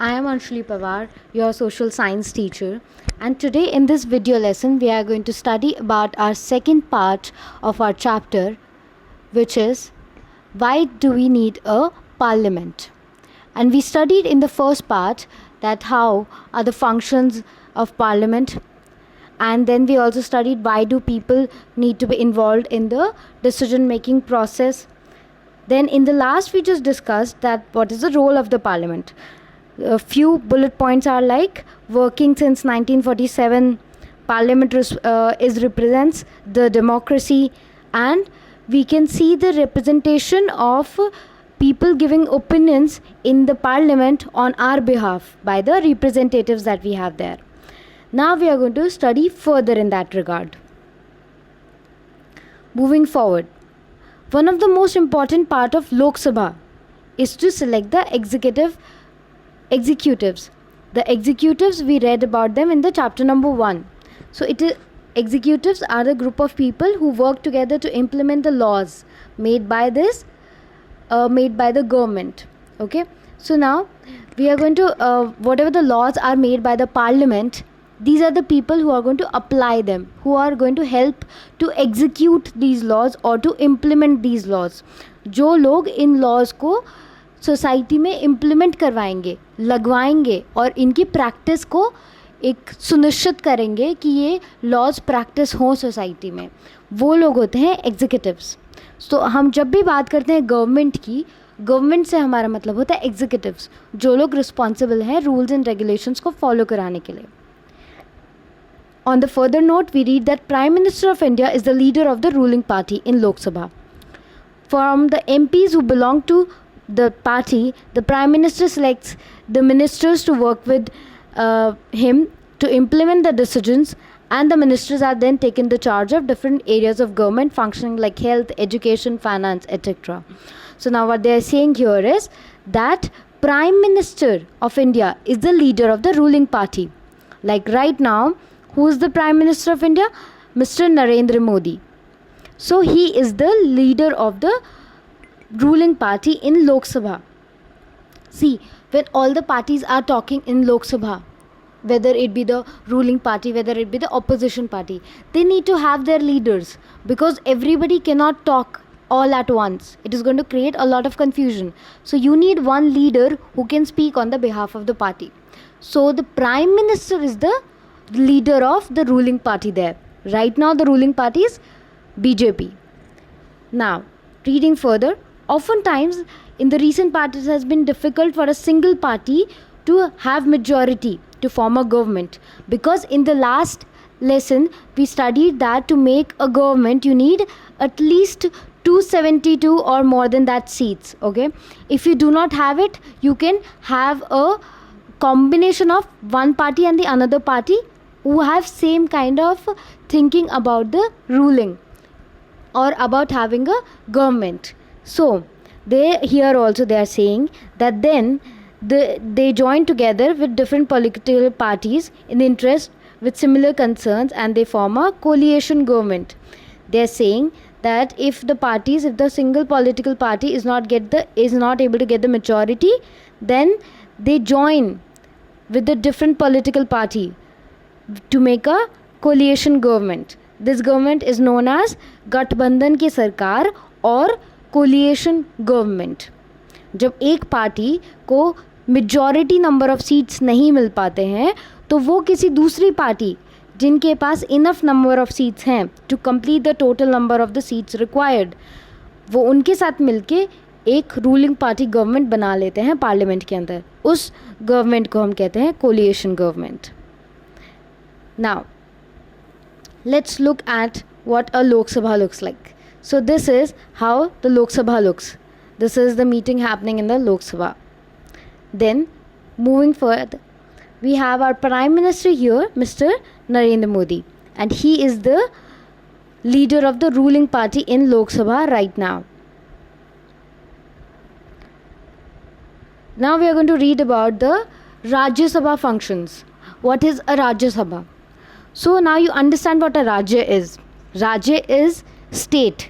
I am Anshuli Pawar, your social science teacher, and today in this video lesson we are going to study about our second part of our chapter, which is why do we need a parliament? And we studied in the first part that how are the functions of parliament, and then we also studied why do people need to be involved in the decision making process. Then in the last we just discussed that what is the role of the parliament. A few bullet points are like working since 1947, parliament represents the democracy, and we can see the representation of people giving opinions in the parliament on our behalf by the representatives that we have there. Now we are going to study further in that regard. Moving forward, one of the most important part of Lok Sabha is to select the executives. The executives, we read about them in the chapter number 1. So executives are a group of people who work together to implement the laws made by the government. Okay, so now we are going to whatever the laws are made by the parliament, these are the people who are going to apply them, who are going to help to execute these laws or to implement these laws. जो लोग इन laws को society में implement करवाएंगे, लगवाएंगे और इनकी practice को एक सुनिश्चित करेंगे कि ये लॉज प्रैक्टिस हों सोसाइटी में, वो लोग होते हैं एग्जीक्यूटिव्स. तो हम जब भी बात करते हैं गवर्नमेंट की, गवर्नमेंट से हमारा मतलब होता है एग्जीक्यूटिव्स, जो लोग रिस्पॉन्सिबल हैं रूल्स एंड रेगुलेशंस को फॉलो कराने के लिए. On the further note, we read that Prime Minister of India is the leader of the ruling party in Lok Sabha. From the MPs who belong to the party, the Prime Minister selects the ministers to work with him to implement the decisions, and the ministers are then taken the charge of different areas of government functioning like health, education, finance, etc. So now what they are saying here is that Prime Minister of India is the leader of the ruling party. Like right now, who is the Prime Minister of India? Mr. Narendra Modi. So he is the leader of the ruling party in Lok Sabha. See, when all the parties are talking in Lok Sabha, whether it be the ruling party, whether it be the opposition party, they need to have their leaders, because everybody cannot talk all at once. It is going to create a lot of confusion. So you need one leader who can speak on the behalf of the party. So the Prime Minister is the leader of the ruling party there. Right now the ruling party is BJP. Now, reading further, oftentimes in the recent past it has been difficult for a single party to have majority to form a government, because in the last lesson we studied that to make a government you need at least 272 or more than that seats. Okay, if you do not have it, you can have a combination of one party and the another party who have same kind of thinking about the ruling or about having a government. So they are saying that then they join together with different political parties in interest with similar concerns, and they form a coalition government. They are saying that if the single political party is not able to get the majority, then they join with the different political party to make a coalition government. This government is known as गठबंधन की सरकार और coalition government. जब एक party को majority number of seats नहीं मिल पाते हैं, तो वो किसी दूसरी पार्टी जिनके पास इनफ नंबर ऑफ सीट्स हैं to complete the total number of the seats required, वो उनके साथ मिलके एक रूलिंग पार्टी गवर्नमेंट बना लेते हैं पार्लियामेंट के अंदर. उस गवर्नमेंट को हम कहते हैं coalition government. Now, let's look at what a Lok Sabha looks like. So this is how the Lok Sabha looks. This is the meeting happening in the Lok Sabha. Then, moving further, we have our Prime Minister here, Mr. Narendra Modi. And he is the leader of the ruling party in Lok Sabha right now. Now we are going to read about the Rajya Sabha functions. What is a Rajya Sabha? So now you understand what a Rajya is. Rajya is state.